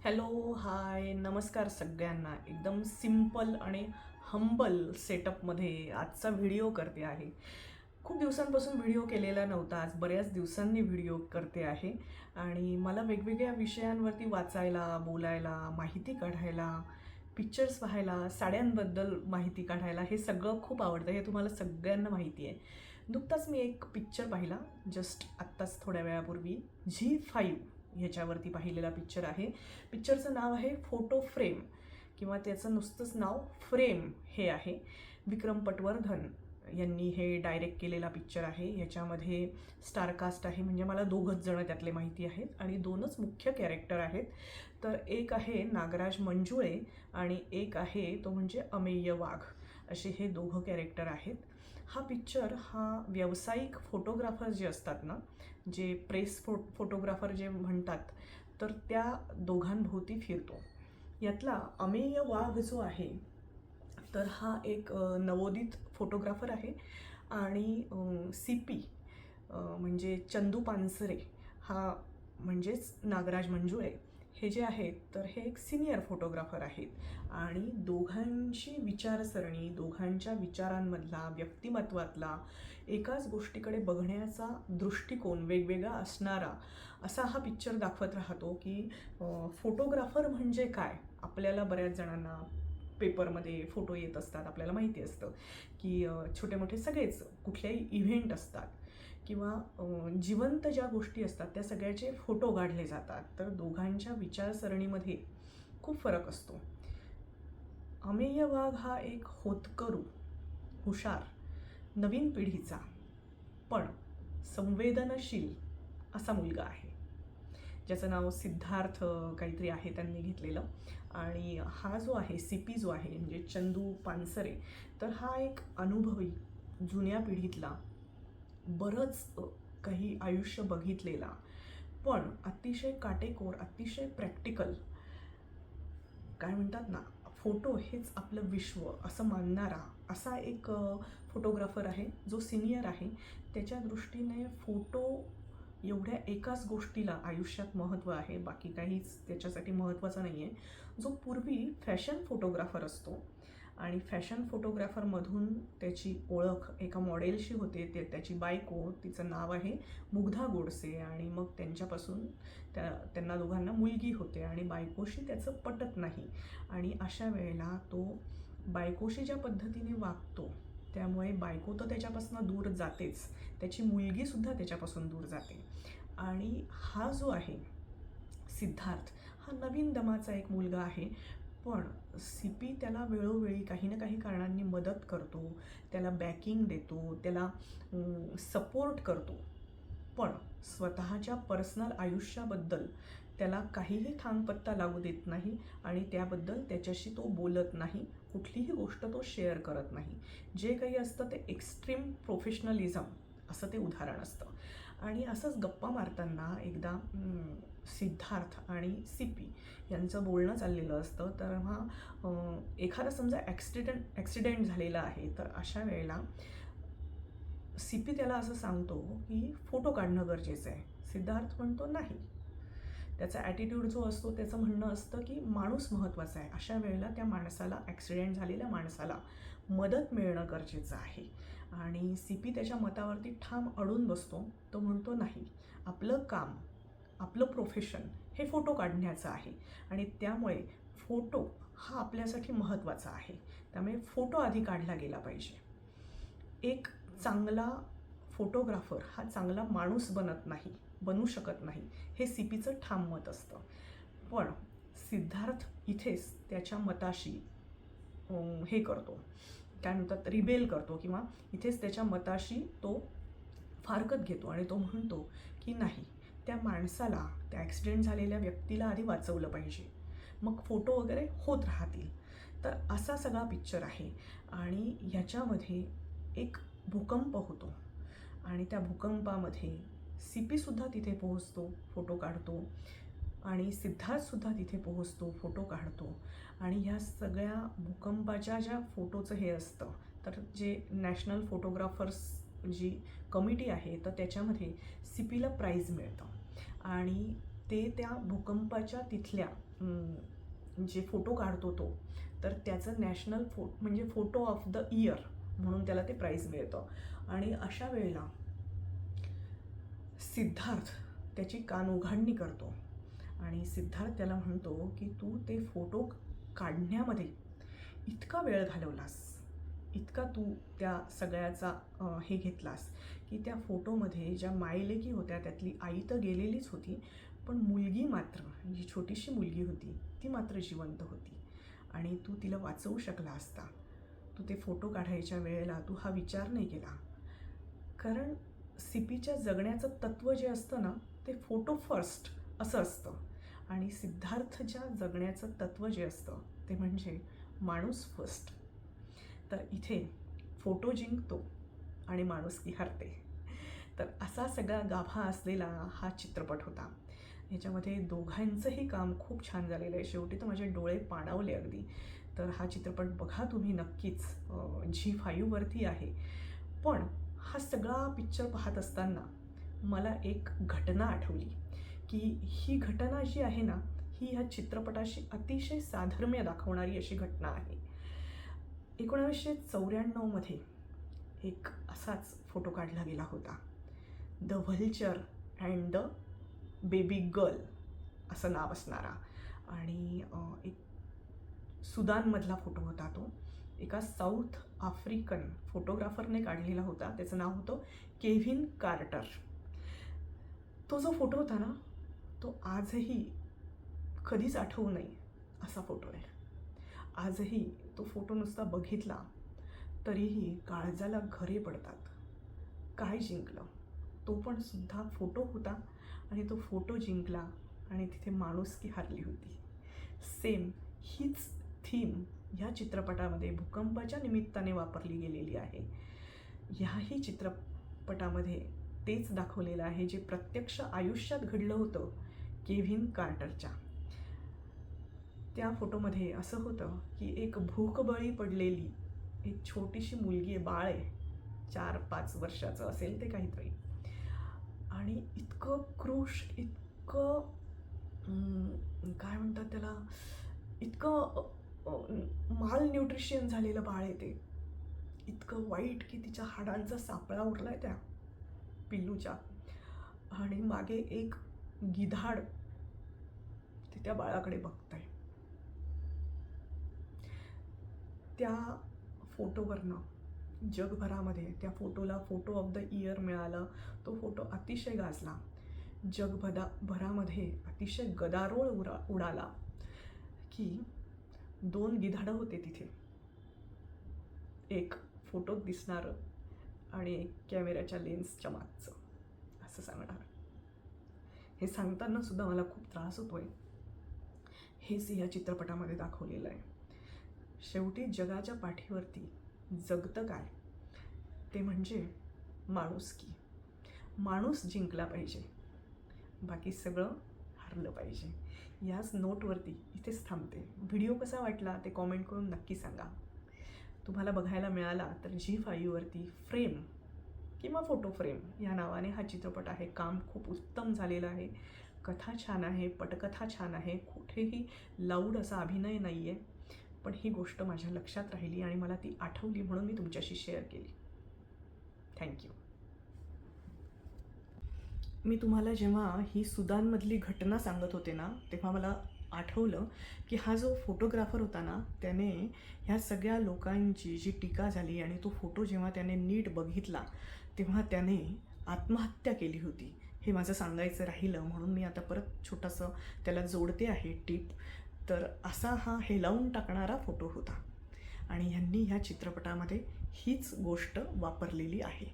Hello, हाय, नमस्कार सगळ्यांना. एकदम सिंपल आणि हंबल सेटअपमध्ये आजचा व्हिडिओ करते आहे. खूप दिवसांपासून व्हिडिओ केलेला नव्हता. आज बऱ्याच दिवसांनी व्हिडिओ करते आहे आणि मला वेगवेगळ्या विषयांवरती वाचायला, बोलायला, माहिती काढायला, पिक्चर्स पाहायला, साड्यांबद्दल माहिती काढायला हे सगळं खूप आवडतं. हे तुम्हाला सगळ्यांना माहिती आहे. नुकताच मी एक पिक्चर पाहिला, जस्ट आत्ताच थोड्या वेळापूर्वी. Zee5 ह्याच्यावरती पाहिलेला पिक्चर आहे. पिक्चरचं नाव आहे फोटो फ्रेम किंवा त्याचं नुसतंच नाव फ्रेम हे आहे. विक्रम पटवर्धन यांनी हे डायरेक्ट केलेला पिक्चर आहे. ह्याच्यामध्ये स्टारकास्ट आहे, म्हणजे मला दोघंच जण त्यातले माहिती आहेत आणि दोनच मुख्य कॅरेक्टर आहेत. तर एक आहे नागराज मंजुळे आणि एक आहे तो म्हणजे अमेय वाघ. असे हे दोघं कॅरेक्टर आहेत. हा पिक्चर हा व्यावसायिक फोटोग्राफर जे असतात ना, जे प्रेस फोटोग्राफर जे म्हणतात, तर त्या दोघांभोवती फिरतो. यातला अमेय वाघ जो आहे तर हा एक नवोदित फोटोग्राफर आहे आणि CP म्हणजे चंदू पानसरे हा म्हणजेच नागराज मंजुळे हे जे आहेत तर हे एक सिनियर फोटोग्राफर आहेत आणि दोघांची विचारसरणी, दोघांच्या विचारांमधला, व्यक्तिमत्वातला एकाच गोष्टीकडे बघण्याचा दृष्टिकोन वेगवेगळा असणारा असा हा पिक्चर दाखवत राहतो की फोटोग्राफर म्हणजे काय. आपल्याला बऱ्याच जणांना पेपरमध्ये फोटो येत असतात, आपल्याला माहिती असतं की छोटे मोठे सगळेच कुठल्याही इव्हेंट असतात किंवा जिवंत ज्या गोष्टी असतात त्या सगळ्याचे फोटो काढले जातात. तर दोघांच्या विचारसरणीमध्ये खूप फरक असतो. अमेय वाघ हा एक होतकरू, हुशार, नवीन पिढीचा पण संवेदनशील असा मुलगा आहे, ज्याचं नाव सिद्धार्थ काहीतरी आहे त्यांनी घेतलेलं. आणि हा जो आहे CP जो आहे म्हणजे चंदू पानसरे, तर हा एक अनुभवी जुन्या पिढीतला बरंच काही आयुष्य बघितलेला पण अतिशय काटेकोर, अतिशय प्रॅक्टिकल, काय म्हणतात ना, फोटो हेच आपलं विश्व असं मानणारा असा एक फोटोग्राफर आहे जो सिनियर आहे. त्याच्या दृष्टीने फोटो एवढ्या एकाच गोष्टीला आयुष्यात महत्त्व आहे, बाकी काहीच त्याच्यासाठी महत्त्वाचं नाही आहे. जो पूर्वी फॅशन फोटोग्राफर असतो आणि फॅशन फोटोग्राफरमधून त्याची ओळख एका मॉडेलशी होते, त्याची बायको, तिचं नाव आहे मुग्धा गोडसे आणि मग त्यांच्यापासून त्यांना दोघांना मुलगी होते आणि बायकोशी त्याचं पटत नाही आणि अशा वेळेला तो बायकोशी ज्या पद्धतीने वागतो त्यामुळे बायको तर त्याच्यापासून दूर जातेच, त्याची मुलगीसुद्धा त्याच्यापासून दूर जाते. आणि हा जो आहे सिद्धार्थ हा नवीन दमाचा एक मुलगा आहे पण CP त्याला वेळोवेळी काही ना काही कारणांनी मदत करतो, त्याला बॅकिंग देतो, त्याला सपोर्ट करतो, पण स्वतःच्या पर्सनल आयुष्याबद्दल त्याला काहीही थांगपत्ता लागू देत नाही आणि त्याबद्दल त्याच्याशी तो बोलत नाही, कुठलीही गोष्ट तो शेअर करत नाही. जे काही असतं ते एक्स्ट्रीम प्रोफेशनलिझम असं ते उदाहरण असतं. आणि असंच गप्पा मारताना एकदा सिद्धार्थ आणि CP यांचं बोलणं चाललेलं असतं. तर हा एखादा समजा ॲक्सिडेंट झालेला आहे, तर अशा वेळेला CP त्याला असं सांगतो की फोटो काढणं गरजेचं आहे. सिद्धार्थ म्हणतो नाही. त्याचा ॲटिट्यूड जो असतो त्याचं म्हणणं असतं की माणूस महत्त्वाचा आहे. अशा वेळेला त्या माणसाला, ॲक्सिडेंट झालेल्या माणसाला मदत मिळणं गरजेचं आहे. आणि CP त्याच्या मतावरती ठाम अडून बसतो. तो म्हणतो नाही, आपलं काम, आपलं प्रोफेशन हे फोटो काढण्याचं आहे आणि त्यामुळे फोटो हा आपल्यासाठी महत्त्वाचा आहे. त्यामुळे फोटो आधी काढला गेला पाहिजे. एक चांगला फोटोग्राफर हा चांगला माणूस बनू शकत नाही, हे CPचं ठाम मत असतं. पण सिद्धार्थ इथेच त्याच्या मताशी हे करतो, काय म्हणतात, रिबेल करतो किंवा इथेच त्याच्या मताशी तो फारकत घेतो आणि तो म्हणतो की नाही, त्या माणसाला, त्या ॲक्सिडेंट झालेल्या व्यक्तीला आधी वाचवलं पाहिजे, मग फोटो वगैरे होत राहतील. तर असा सगळा पिक्चर आहे आणि ह्याच्यामध्ये एक भूकंप होतो आणि त्या भूकंपामध्ये CPसुद्धा तिथे पोहोचतो, फोटो काढतो आणि सिद्धार्थसुद्धा तिथे पोहोचतो, फोटो काढतो. आणि ह्या सगळ्या भूकंपाच्या ज्या फोटोचं हे असतं, तर जे नॅशनल फोटोग्राफर्स जी कमिटी आहे तर त्याच्यामध्ये CPला प्राईज मिळतं आणि ते त्या भूकंपाच्या तिथल्या जे फोटो काढतो तो, तर त्याचं नॅशनल म्हणजे फोटो ऑफ द इयर म्हणून त्याला ते प्राईज मिळतं. आणि अशा वेळेला सिद्धार्थ त्याची कान उघाडणी करतो आणि सिद्धार्थ त्याला म्हणतो की तू ते फोटो काढण्यामध्ये इतका वेळ घालवलास, इतका तू त्या सगळ्याचा हे घेतलास की त्या फोटोमध्ये ज्या मायलेकी होत्या त्यातली आई तर गेलेलीच होती, पण मुलगी मात्र, जी छोटीशी मुलगी होती ती मात्र जिवंत होती आणि तू तिला वाचवू शकला असता. तू ते फोटो काढायच्या वेळेला तू हा विचार नाही केला. कारण सीपीच्या जगण्याचं तत्त्व जे असतं ना, ते फोटो फर्स्ट असं असतं. आणि सिद्धार्थच्या जगण्याचं तत्त्व जे असतं ते म्हणजे माणूस फर्स्ट. तर इथे फोटो जिंकतो आणि माणुसकी हरते. तर असा सगळा गाभा असलेला हा चित्रपट होता. ह्याच्यामध्ये दोघांचंही काम खूप छान झालेलं आहे. शेवटी तर माझे डोळे पाणावले अगदी. तर हा चित्रपट बघा तुम्ही नक्कीच. Zee5वरती आहे. पण हा सगळा पिक्चर पाहत असताना मला एक घटना आठवली की ही घटना जी आहे ना, ही ह्या चित्रपटाशी अतिशय साधर्म्य दाखवणारी अशी घटना आहे. 1994मध्ये एक असाच फोटो काढला गेला होता. The vulture and the baby girl असं नाव असणारा. आणि एक सुदानमधला फोटो होता तो. एका साऊथ आफ्रिकन फोटोग्राफरने काढलेला होता. त्याचं नाव होतं केव्हिन कार्टर. तो जो फोटो होता ना, तो आजही कधीच आठवू नये असा फोटो आहे. आजही तो फोटो नुसता बघितला तरीही काळजाला घरे पडतात. काय जिंकलं? तो पण सुद्धा फोटो होता आणि तो फोटो जिंकला आणि तिथे माणुसकी हरली होती. सेम हीच थीम ह्या चित्रपटामध्ये भूकंपाच्या निमित्ताने वापरली गेलेली आहे. ह्याही चित्रपटामध्ये तेच दाखवलेलं आहे जे प्रत्यक्ष आयुष्यात घडलं होतं केव्हिन कार्टरच्या. त्या फोटोमध्ये असं होतं की एक भूकबळी पडलेली एक छोटीशी मुलगी आहे, बाळ आहे, 4-5 वर्षाचं असेल ते काहीतरी. आणि इतकं क्रूश, इतकं काय म्हणतात त्याला, इतकं माल न्यूट्रिशन झालेलं बाळ आहे ते. इतकं वाईट की तिच्या हाडांचा सापळा उरलाय त्या पिल्लूच्या. आणि मागे एक गिधाड ते त्या बाळाकडे बघतंय. त्या फोटोवरनं जगभरामध्ये त्या फोटोला फोटो ऑफ द इयर मिळालं. तो फोटो अतिशय गाजला. जगभरामध्ये अतिशय गदारोळ उडाला की 2 गिधाडं होते तिथे. एक फोटोत दिसणारं आणि एक कॅमेऱ्याच्या लेन्सच्या मागचं असं सांगणार. हे सांगताना सुद्धा मला खूप त्रास होतोय. हेच या चित्रपटामध्ये दाखवलेलं आहे. शेवटी जगाच्या पाठीवरती जगतं काय, ते म्हणजे माणुसकी. माणूस जिंकला पाहिजे, बाकी सगळं हरलं पाहिजे. याच नोटवरती इथेच थांबते. व्हिडिओ कसा वाटला ते कॉमेंट करून नक्की सांगा. तुम्हाला बघायला मिळाला तर Zee5वरती फ्रेम किंवा फोटो फ्रेम या नावाने हा चित्रपट आहे. काम खूप उत्तम झालेलं आहे. कथा छान आहे, पटकथा छान आहे, कुठेही लाऊड असा अभिनय नाही आहे. पण ही गोष्ट माझ्या लक्षात राहिली आणि मला ती आठवली म्हणून मी तुमच्याशी शेअर केली. थँक्यू. मी तुम्हाला जेव्हा ही सुदानमधली घटना सांगत होते ना, तेव्हा मला आठवलं की हा जो फोटोग्राफर होता ना, त्याने ह्या सगळ्या लोकांची जी टीका झाली आणि तो फोटो जेव्हा त्याने नीट बघितला तेव्हा त्याने आत्महत्या केली होती. हे माझं सांगायचं राहिलं म्हणून मी आता परत छोटंसं त्याला जोडते आहे टीप. तर असा हा हेलावून टाकणारा फोटो होता आणि ह्यांनी ह्या चित्रपटामध्ये हीच गोष्ट वापरलेली आहे.